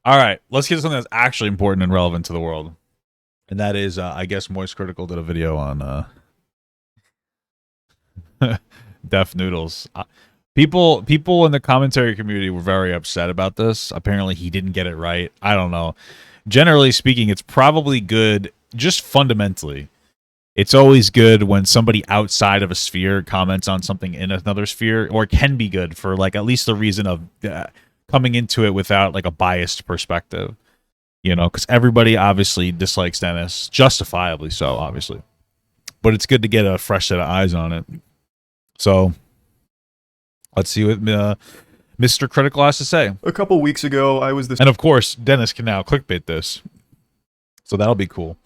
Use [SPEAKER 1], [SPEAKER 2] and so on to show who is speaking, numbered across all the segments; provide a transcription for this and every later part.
[SPEAKER 1] All right, let's get to something that's actually important and relevant to the world, and that is, I guess, Moist Critical did a video on Deaf Noodles. People in the commentary community were very upset about this. Apparently, he didn't get it right. I don't know. Generally speaking, it's probably good. Just fundamentally, it's always good when somebody outside of a sphere comments on something in another sphere, or it can be good for like at least the reason of coming into it without like a biased perspective. You know, because everybody obviously dislikes Dennis, justifiably so, obviously. But it's good to get a fresh set of eyes on it. So let's see what Mr. Critical has to say.
[SPEAKER 2] A couple weeks ago, I was the
[SPEAKER 1] And of course, Dennis can now clickbait this. So that'll be cool.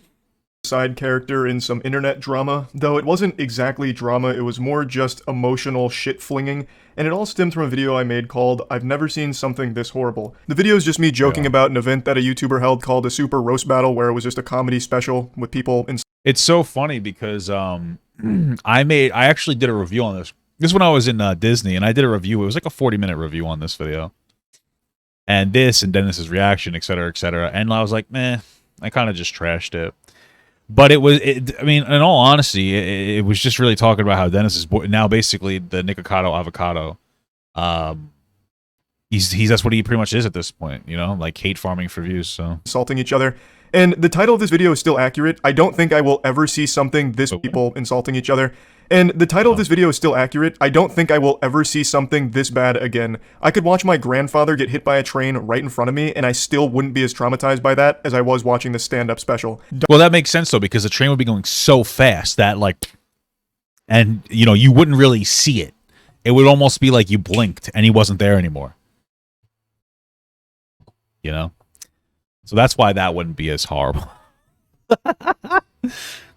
[SPEAKER 2] side character in some internet drama, though it wasn't exactly drama, it was more just emotional shit flinging, and it all stemmed from a video I made called I've Never Seen Something This Horrible. The video is just me joking about an event that a YouTuber held called a Super Roast Battle, where it was just a comedy special with people in.
[SPEAKER 1] It's so funny because I actually did a review on this. This is when I was in Disney, and I did a review. It was like a 40-minute review on this video. And this, and Dennis's reaction, etc., etc. And I was like, meh, I kind of just trashed it. But I mean, in all honesty, it was just really talking about how Dennis is now basically the Nikocado avocado. That's what he pretty much is at this point, you know, like hate farming for views. So
[SPEAKER 2] Insulting each other. And the title of this video is still accurate. I don't think I will ever see something this people insulting each other. And the title of this video is still accurate. I don't think I will ever see something this bad again. I could watch my grandfather get hit by a train right in front of me, and I still wouldn't be as traumatized by that as I was watching the stand-up special.
[SPEAKER 1] Well, that makes sense though, because the train would be going so fast that like, and you know, you wouldn't really see it. It would almost be like you blinked and he wasn't there anymore. You know? So that's why that wouldn't be as horrible.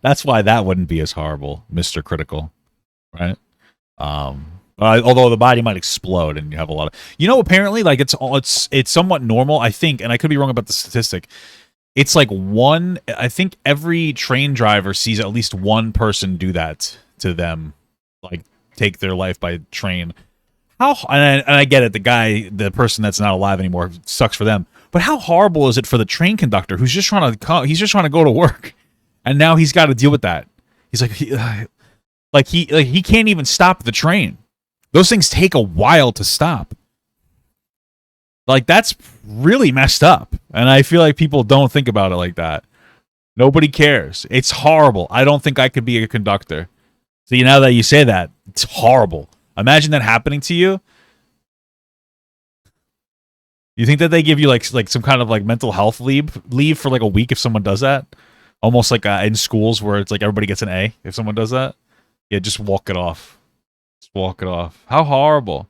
[SPEAKER 1] That's why that wouldn't be as horrible, Mr. Critical, right? Although the body might explode and you have a lot of, you know, apparently like it's somewhat normal, I think, and I could be wrong about the statistic. It's like I think every train driver sees at least one person do that to them, like take their life by train. And I get it, the person that's not alive anymore, sucks for them. But how horrible is it for the train conductor who's just trying to go to work, and now he's got to deal with that? He's like, he can't even stop the train. Those things take a while to stop. Like, that's really messed up, and I feel like people don't think about it like that. Nobody cares. It's horrible. I don't think I could be a conductor. See, now that you say that, it's horrible. Imagine that happening to you. You think that they give you like some kind of like mental health leave for like a week if someone does that? Almost like in schools where it's like everybody gets an A if someone does that? Yeah, just walk it off. Just walk it off. How horrible.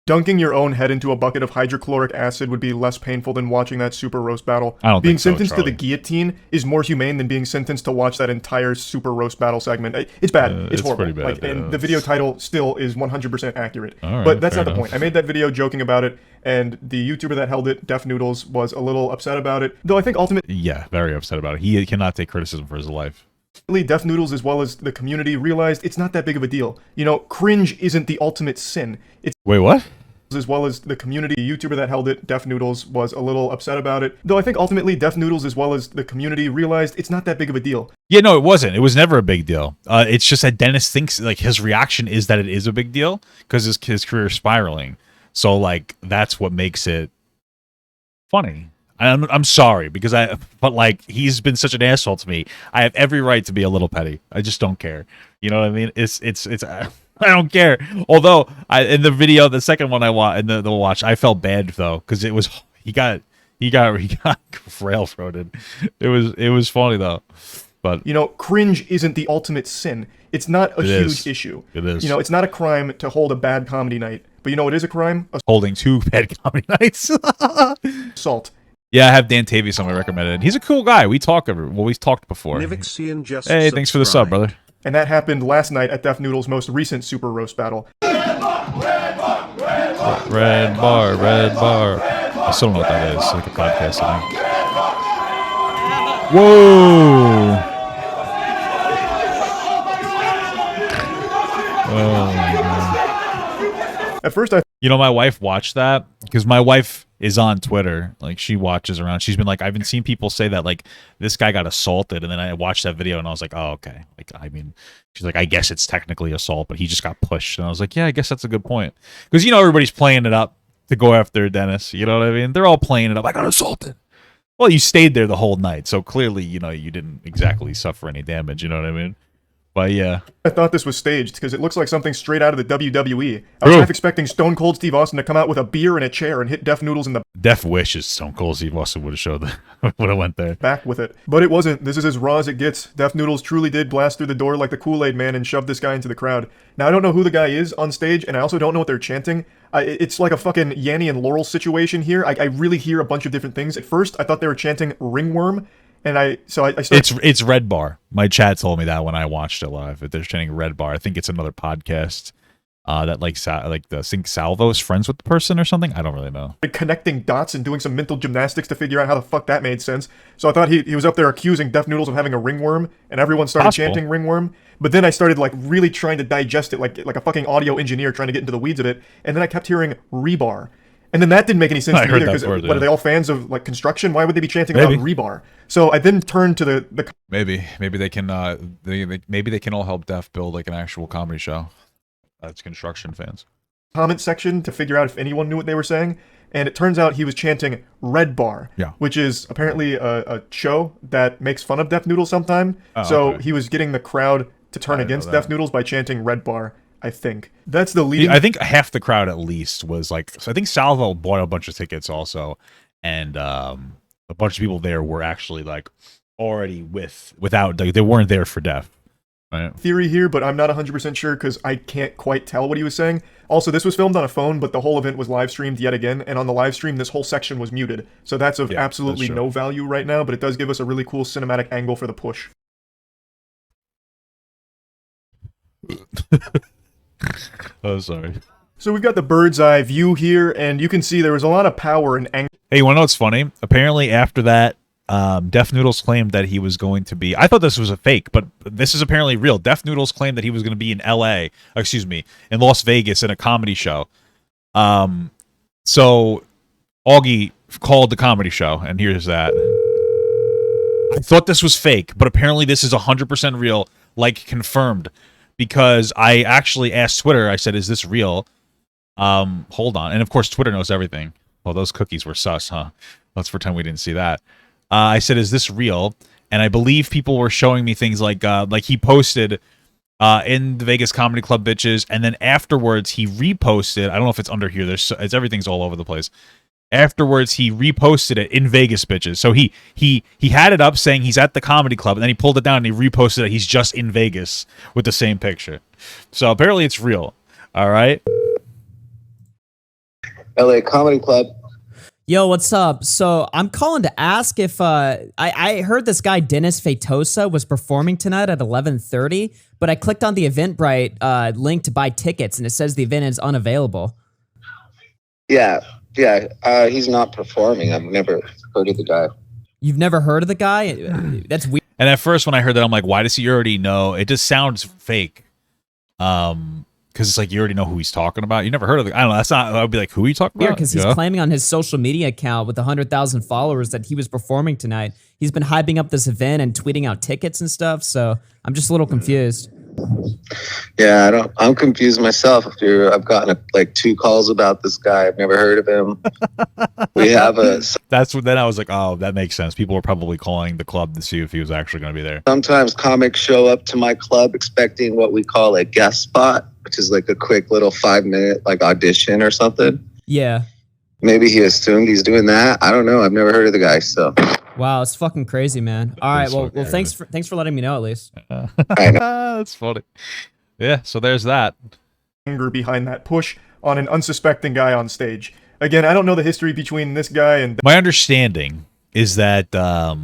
[SPEAKER 2] Dunking your own head into a bucket of hydrochloric acid would be less painful than watching that Super Roast Battle.
[SPEAKER 1] I don't
[SPEAKER 2] being
[SPEAKER 1] think so,
[SPEAKER 2] sentenced to the
[SPEAKER 1] Charlie.
[SPEAKER 2] guillotine is more humane than being sentenced to watch that entire Super Roast Battle segment. It's bad. It's horrible.
[SPEAKER 1] pretty bad,
[SPEAKER 2] And the video title still is 100% accurate.
[SPEAKER 1] All right,
[SPEAKER 2] but that's
[SPEAKER 1] fair
[SPEAKER 2] not the
[SPEAKER 1] enough.
[SPEAKER 2] point. I made that video joking about it, and the YouTuber that held it, Deaf Noodles, was a little upset about it. Though I think ultimately,
[SPEAKER 1] Yeah, very upset about it. He cannot take criticism for his life.
[SPEAKER 2] Deaf Noodles, as well as the community, realized it's not that big of a deal. You know, cringe isn't the ultimate sin. It's
[SPEAKER 1] Wait, what?
[SPEAKER 2] as well as the community. The YouTuber that held it, Deaf Noodles, was a little upset about it. Though I think ultimately Deaf Noodles, as well as the community, realized it's not that big of a deal.
[SPEAKER 1] Yeah, no, it wasn't. It was never a big deal. It's just that Dennis thinks, like, his reaction is that it is a big deal because his career is spiraling. So, like, that's what makes it funny. I'm sorry but like, he's been such an asshole to me. I have every right to be a little petty. I just don't care. You know what I mean? It's I don't care. Although in the video, the second one I watched, in the watch, I felt bad though because it was he got railroaded. It was funny though. But
[SPEAKER 2] You know, cringe isn't the ultimate sin. It's not a huge issue.
[SPEAKER 1] It is.
[SPEAKER 2] You know, it's not a crime to hold a bad comedy night. But you know what is a crime?
[SPEAKER 1] holding 2 bad comedy nights.
[SPEAKER 2] Assault.
[SPEAKER 1] Yeah, I have Dan Tavius on my recommended. He's a cool guy. We talked before.
[SPEAKER 3] Nivixian just
[SPEAKER 1] Hey, thanks for the sub, brother.
[SPEAKER 2] And that happened last night at Deaf Noodle's most recent Super Roast Battle.
[SPEAKER 1] Red bar. I still don't know what that is. It's like a podcast, I think. Whoa! Oh my God.
[SPEAKER 2] At first I
[SPEAKER 1] You know, my wife watched that because my wife is on Twitter. Like, she watches around. She's been like, I've been seeing people say that like this guy got assaulted, and then I watched that video and I was like, oh, okay. Like, I mean, she's like, I guess it's technically assault, but he just got pushed. And I was like, yeah, I guess that's a good point, because everybody's playing it up to go after Dennis. You know what I mean? They're all playing it up. I got assaulted. Well, you stayed there the whole night, so clearly, you didn't exactly suffer any damage. You know what I mean? But yeah,
[SPEAKER 2] I thought this was staged because it looks like something straight out of the WWE. I was half expecting Stone Cold Steve Austin to come out with a beer and a chair and hit Def Noodles in the
[SPEAKER 1] Death wishes Stone Cold Steve Austin would have showed that, would have went there.
[SPEAKER 2] back with it. But it wasn't. This is as raw as it gets. Def Noodles truly did blast through the door like the Kool-Aid Man and shove this guy into the crowd. Now, I don't know who the guy is on stage, and I also don't know what they're chanting. It's like a fucking Yanny and Laurel situation here. I really hear a bunch of different things. At first, I thought they were chanting Ringworm. And I started...
[SPEAKER 1] It's Red Bar. My chat told me that when I watched it live. If they're chanting Red Bar, I think it's another podcast that like the Think Salvo's friends with the person or something. I don't really know.
[SPEAKER 2] Connecting dots and doing some mental gymnastics to figure out how the fuck that made sense. So I thought he was up there accusing Def Noodles of having a ringworm, and everyone started chanting Ringworm. But then I started like really trying to digest it, like a fucking audio engineer trying to get into the weeds of it. And then I kept hearing Rebar. And then that didn't make any sense to me either, because are they all fans of like construction? Why would they be chanting about rebar? So I then turned to the
[SPEAKER 1] maybe they can maybe they can all help Def build like an actual comedy show. That's construction fans.
[SPEAKER 2] Comment section to figure out if anyone knew what they were saying, and it turns out he was chanting Red Bar, which is apparently a show that makes fun of Def Noodles sometime. So he was getting the crowd to turn against Def Noodles by chanting Red Bar. I think that's the lead.
[SPEAKER 1] I think half the crowd at least was like. So I think Salvo bought a bunch of tickets also, and a bunch of people there were actually like already without. They weren't there for Def. Right?
[SPEAKER 2] Theory here, but I'm not 100% sure because I can't quite tell what he was saying. Also, this was filmed on a phone, but the whole event was live streamed yet again, and on the live stream, this whole section was muted. So that's of absolutely no value right now, but it does give us a really cool cinematic angle for the push.
[SPEAKER 1] Oh, sorry.
[SPEAKER 2] So we've got the bird's eye view here, and you can see there was a lot of power and anger.
[SPEAKER 1] Hey, you want to know what's funny? Apparently, after that, Def Noodles claimed that he was going to be... I thought this was a fake, but this is apparently real. Def Noodles claimed that he was going to be in L.A., in Las Vegas in a comedy show. So Augie called the comedy show, and here's that. I thought this was fake, but apparently this is 100% real, like confirmed. Because I actually asked Twitter, I said, is this real? Hold on. And of course, Twitter knows everything. Well, those cookies were sus, huh? Let's pretend we didn't see that. I said, is this real? And I believe people were showing me things like he posted in the Vegas Comedy Club bitches, and then afterwards he reposted. I don't know if it's under here. Everything's all over the place. Afterwards, he reposted it in Vegas bitches. So he had it up saying he's at the comedy club, and then he pulled it down and he reposted it. He's just in Vegas with the same picture. So apparently it's real. All right.
[SPEAKER 3] LA Comedy Club.
[SPEAKER 4] Yo, what's up? So I'm calling to ask if I heard this guy Dennis Fatosa was performing tonight at 11:30, but I clicked on the Eventbrite link to buy tickets, and it says the event is unavailable.
[SPEAKER 3] Yeah, he's not performing. I've never heard of the guy.
[SPEAKER 4] You've never heard of the guy? That's weird.
[SPEAKER 1] And at first when I heard that, I'm like, why does he already know? It just sounds fake. Because it's like you already know who he's talking about. You never heard of the... I don't know. That's not... I would be like, who are you talking about?
[SPEAKER 4] Because he's claiming on his social media account with 100,000 followers that he was performing tonight. He's been hyping up this event and tweeting out tickets and stuff. So I'm just a little confused.
[SPEAKER 3] Yeah, I'm confused myself. I've gotten like 2 calls about this guy. I've never heard of him. We have a...
[SPEAKER 1] That's what... Then I was like, oh, that makes sense. People were probably calling the club to see if he was actually going to be there.
[SPEAKER 3] Sometimes comics show up to my club expecting what we call a guest spot, which is like a quick little 5-minute like audition or something.
[SPEAKER 4] Yeah.
[SPEAKER 3] Maybe he assumed he's doing that. I don't know. I've never heard of the guy, so...
[SPEAKER 4] Wow, it's fucking crazy, man. All right, well, thanks for letting me know at least.
[SPEAKER 3] I know.
[SPEAKER 1] That's funny. Yeah, so there's that.
[SPEAKER 2] Anger behind that push on an unsuspecting guy on stage. Again, I don't know the history between this guy and...
[SPEAKER 1] My understanding is that... I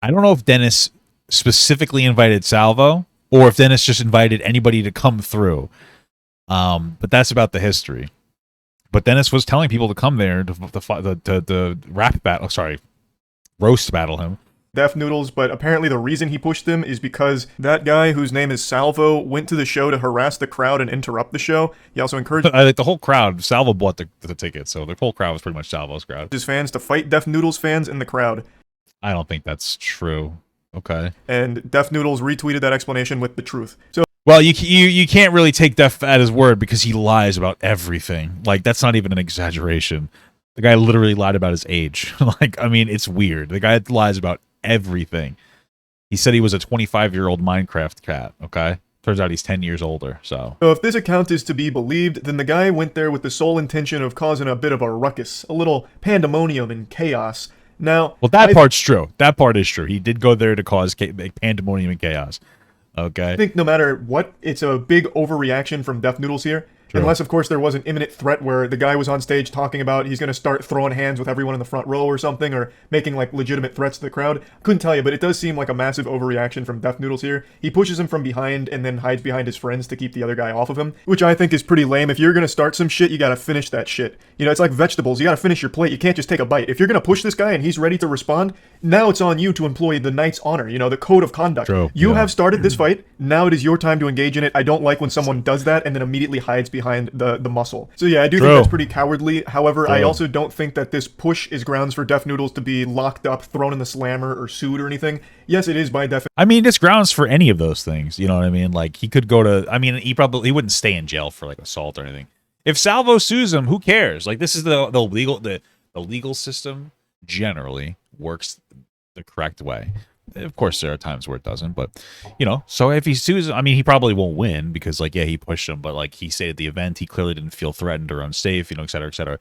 [SPEAKER 1] don't know if Dennis specifically invited Salvo, or if Dennis just invited anybody to come through. But that's about the history. But Dennis was telling people to come there to rap battle. Sorry, roast battle him.
[SPEAKER 2] Def Noodles, but apparently the reason he pushed them is because that guy whose name is Salvo went to the show to harass the crowd and interrupt the show. He also encouraged
[SPEAKER 1] I like the whole crowd. Salvo bought the ticket, so the whole crowd was pretty much Salvo's crowd.
[SPEAKER 2] his fans to fight Def Noodles fans in the crowd.
[SPEAKER 1] I don't think that's true. Okay.
[SPEAKER 2] And Def Noodles retweeted that explanation with the truth. So
[SPEAKER 1] Well, you can't really take Def at his word because he lies about everything. Like, that's not even an exaggeration. The guy literally lied about his age. Like, I mean, it's weird. The guy lies about everything. He said he was a 25-year-old Minecraft cat, okay? Turns out he's 10 years older, so.
[SPEAKER 2] if this account is to be believed, then the guy went there with the sole intention of causing a bit of a ruckus, a little pandemonium and chaos. Now,
[SPEAKER 1] Well, that part's true. That part is true. He did go there to cause pandemonium and chaos. Okay.
[SPEAKER 2] I think no matter what, it's a big overreaction from Def Noodles here.
[SPEAKER 1] True.
[SPEAKER 2] Unless, of course, there was an imminent threat where the guy was on stage talking about he's going to start throwing hands with everyone in the front row or something, or making, like, legitimate threats to the crowd. Couldn't tell you, but it does seem like a massive overreaction from Def Noodles here. He pushes him from behind and then hides behind his friends to keep the other guy off of him, which I think is pretty lame. If you're going to start some shit, you got to finish that shit. You know, it's like vegetables. You got to finish your plate. You can't just take a bite. If you're going to push this guy and he's ready to respond, now it's on you to employ the knight's honor, you know, the code of conduct.
[SPEAKER 1] True.
[SPEAKER 2] You
[SPEAKER 1] Yeah.
[SPEAKER 2] have started this fight. Now it is your time to engage in it. I don't like when someone does that and then immediately hides behind the muscle. So yeah, I do think
[SPEAKER 1] True.
[SPEAKER 2] that's pretty cowardly. However, I
[SPEAKER 1] True.
[SPEAKER 2] also don't think that this push is grounds for Def Noodles to be locked up, thrown in the slammer, or sued or anything. Yes, it is by definition.
[SPEAKER 1] I mean, it's grounds for any of those things. You know what I mean? Like, he could go to, I mean, he wouldn't stay in jail for, like, assault or anything. If Salvo sues him, who cares? Like, this is the legal system generally works the correct way. Of course, there are times where it doesn't, but, you know, so if he sues, I mean, he probably won't win because, like, yeah, he pushed him, but, like, he stayed at the event. He clearly didn't feel threatened or unsafe, you know, et cetera, et cetera.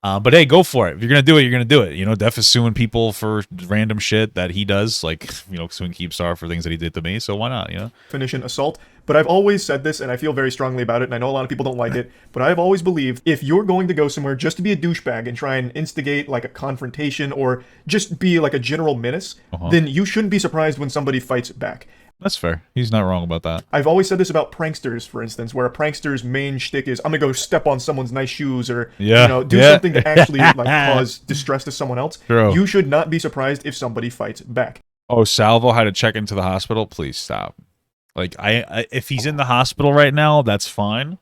[SPEAKER 1] But hey, go for it. If you're gonna do it, you're gonna do it. You know, Def is suing people for random shit that he does, like, you know, suing Keepstar for things that he did to me. So why not? You know,
[SPEAKER 2] Definition assault. But I've always said this, and I feel very strongly about it, and I know a lot of people don't like it, but I've always believed if you're going to go somewhere just to be a douchebag and try and instigate like a confrontation or just be like a general menace, then you shouldn't be surprised when somebody fights back.
[SPEAKER 1] that's fair. He's not wrong about that.
[SPEAKER 2] I've always said this about pranksters, for instance, where a prankster's main shtick is, I'm gonna go step on someone's nice shoes or,
[SPEAKER 1] Yeah,
[SPEAKER 2] you know, do
[SPEAKER 1] yeah.
[SPEAKER 2] something to actually like cause distress to someone else.
[SPEAKER 1] True.
[SPEAKER 2] You should not be surprised if somebody fights back.
[SPEAKER 1] Oh, Salvo had to check into the hospital. Please stop. Like, I if he's in the hospital right now, that's fine.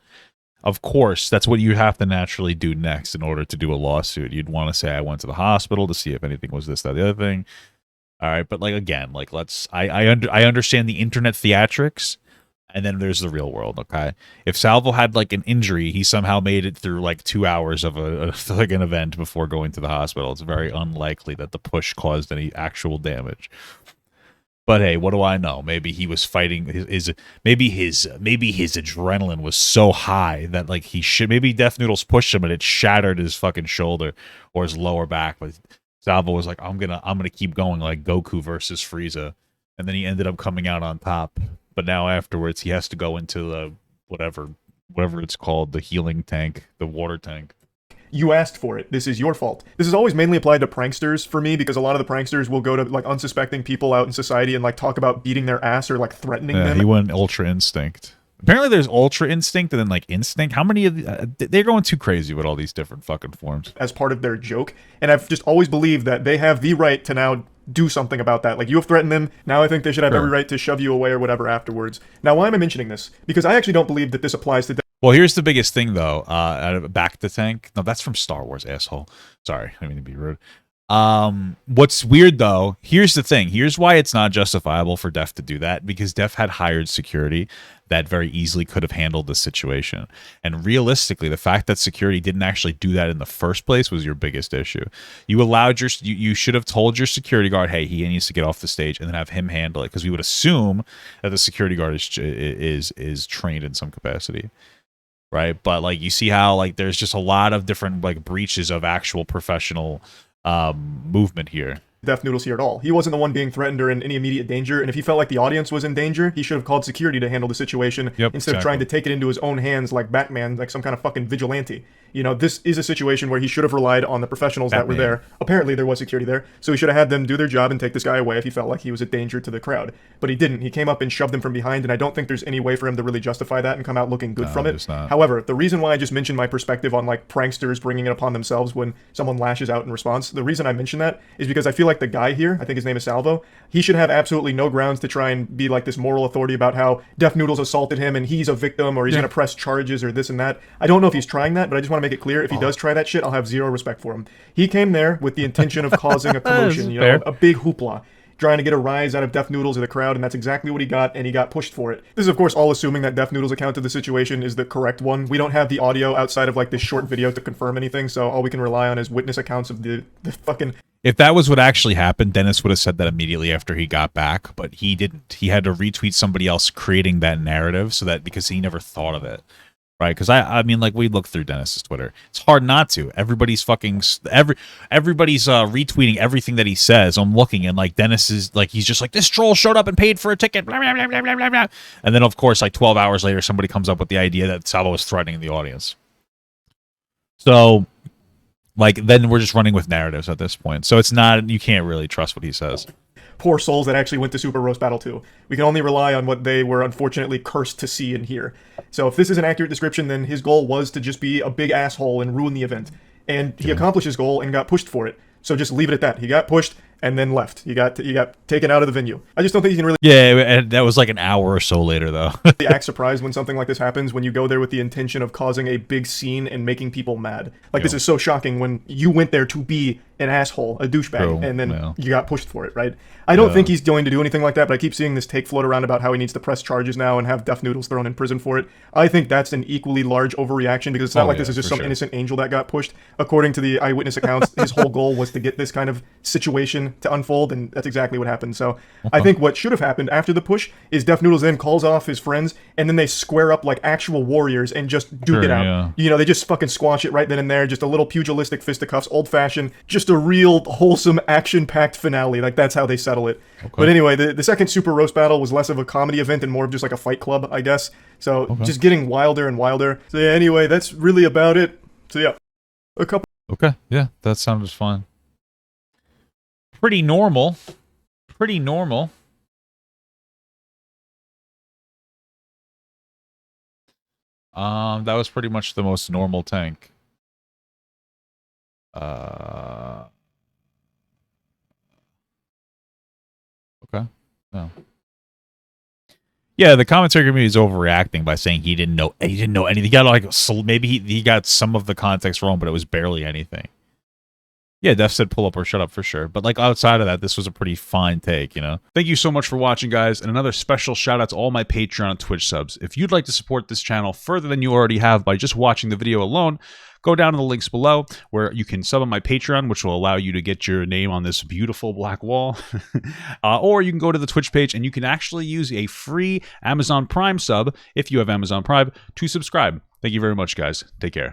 [SPEAKER 1] Of course, that's what you have to naturally do next in order to do a lawsuit. You'd want to say, I went to the hospital to see if anything was this, that, the other thing. All right, but like, again, like, I understand the internet theatrics, and then there's the real world. Okay, if Salvo had like an injury, he somehow made it through like 2 hours of like an event before going to the hospital. It's very unlikely that the push caused any actual damage. But hey, what do I know? Maybe he was fighting maybe his adrenaline was so high that like maybe Def Noodles pushed him and it shattered his fucking shoulder or his lower back. But Salvo was like, I'm gonna keep going, like Goku versus Frieza, and then he ended up coming out on top. But now afterwards, he has to go into the whatever it's called, the healing tank, the water tank.
[SPEAKER 2] You asked for it. This is your fault. This is always mainly applied to pranksters for me because a lot of the pranksters will go to like unsuspecting people out in society and like talk about beating their ass or like threatening
[SPEAKER 1] Yeah,
[SPEAKER 2] them.
[SPEAKER 1] he went Ultra Instinct. Apparently, there's Ultra Instinct and then like Instinct. How many of they're going too crazy with all these different fucking forms?
[SPEAKER 2] As part of their joke. And I've just always believed that they have the right to now do something about that. Like, you have threatened them, now I think they should have every right to shove you away or whatever afterwards. Now, why am I mentioning this? Because I actually don't believe that this applies to
[SPEAKER 1] Well, here's the biggest thing, though. Back to tank. No, that's from Star Wars, asshole. Sorry, I didn't mean to be rude. What's weird, though, here's the thing. Here's why it's not justifiable for Def to do that, because Def had hired security that very easily could have handled the situation. And realistically, the fact that security didn't actually do that in the first place was your biggest issue. You should have told your security guard, hey, he needs to get off the stage, and then have him handle it, because we would assume that the security guard is trained in some capacity. Right, but like, you see how like there's just a lot of different like breaches of actual professional movement here.
[SPEAKER 2] Def Noodles here at all. He wasn't the one being threatened or in any immediate danger, and if he felt like the audience was in danger, he should have called security to handle the situation instead of trying to take it into his own hands like Batman, like some kind of fucking vigilante. You know, this is a situation where he should have relied on the professionals that were
[SPEAKER 1] Batman.
[SPEAKER 2] there. Apparently, there was security there, so he should have had them do their job and take this guy away if he felt like he was a danger to the crowd. But he didn't. He came up and shoved him from behind, and I don't think there's any way for him to really justify that and come out looking good from it.
[SPEAKER 1] there's not.
[SPEAKER 2] However, the reason why I just mentioned my perspective on like pranksters bringing it upon themselves when someone lashes out in response, the reason I mention that is because I feel like the guy here, I think his name is Salvo, he should have absolutely no grounds to try and be like this moral authority about how Def Noodles assaulted him and he's a victim or he's going to press charges or this and that. I don't know if he's trying that, but I just want to make it clear, if he does try that shit, I'll have zero respect for him. He came there with the intention of causing a commotion, you know,
[SPEAKER 1] fair.
[SPEAKER 2] a big hoopla, trying to get a rise out of Def Noodles or the crowd, and that's exactly what he got, and he got pushed for it. This is, of course, all assuming that Def Noodles' account of the situation is the correct one. We don't have the audio outside of, like, this short video to confirm anything, so all we can rely on is witness accounts of the fucking...
[SPEAKER 1] If that was what actually happened, Dennis would have said that immediately after he got back, but he didn't. He had to retweet somebody else creating that narrative so that because he never thought of it. Right? Because I mean, like, we look through Dennis's Twitter. It's hard not to. Everybody's everybody's retweeting everything that he says. I'm looking and like Dennis is like he's just like this troll showed up and paid for a ticket. Blah, blah, blah, blah, blah, blah, blah. And then of course, like 12 hours later, somebody comes up with the idea that Salvo was threatening the audience. So, like, then we're just running with narratives at this point. So it's not you can't really trust what he says.
[SPEAKER 2] poor souls that actually went to Super Roast Battle 2. We can only rely on what they were unfortunately cursed to see and hear. So if this is an accurate description, then his goal was to just be a big asshole and ruin the event. And he accomplished his goal and got pushed for it. So just leave it at that. He got pushed and then left. He got taken out of the venue. I just don't think you can really
[SPEAKER 1] and that was like an hour or so later, though.
[SPEAKER 2] act surprised when something like this happens, when you go there with the intention of causing a big scene and making people mad. Like, this is so shocking when you went there to be an asshole, a douchebag,
[SPEAKER 1] True,
[SPEAKER 2] and then
[SPEAKER 1] yeah.
[SPEAKER 2] you got pushed for it, right? I don't think he's going to do anything like that, but I keep seeing this take float around about how he needs to press charges now and have Def Noodles thrown in prison for it. I think that's an equally large overreaction, because it's not like this is just some innocent angel that got pushed. According to the eyewitness accounts, his whole goal was to get this kind of situation to unfold, and that's exactly what happened. So I think what should have happened after the push is Def Noodles then calls off his friends, and then they square up like actual warriors and just duke it out.
[SPEAKER 1] Yeah.
[SPEAKER 2] You know, they just fucking squash it right then and there, just a little pugilistic fisticuffs, old-fashioned, just a real wholesome, action-packed finale. Like, that's how they settle it. But anyway, the second Super Roast Battle was less of a comedy event and more of just like a fight club, I guess. So just getting wilder and wilder. So yeah, anyway, that's really about it. So yeah, a couple.
[SPEAKER 1] Okay, yeah, that sounded fine. Pretty normal. Pretty normal. That was pretty much the most normal tank. Okay. No. Yeah, the commentary community is overreacting by saying he didn't know anything. He got like maybe he got some of the context wrong, but it was barely anything. Yeah, Def said pull up or shut up for sure. But like outside of that, this was a pretty fine take, you know? Thank you so much for watching, guys. And another special shout out to all my Patreon and Twitch subs. If you'd like to support this channel further than you already have by just watching the video alone, go down to the links below where you can sub on my Patreon, which will allow you to get your name on this beautiful black wall. Or you can go to the Twitch page and you can actually use a free Amazon Prime sub, if you have Amazon Prime, to subscribe. Thank you very much, guys. Take care.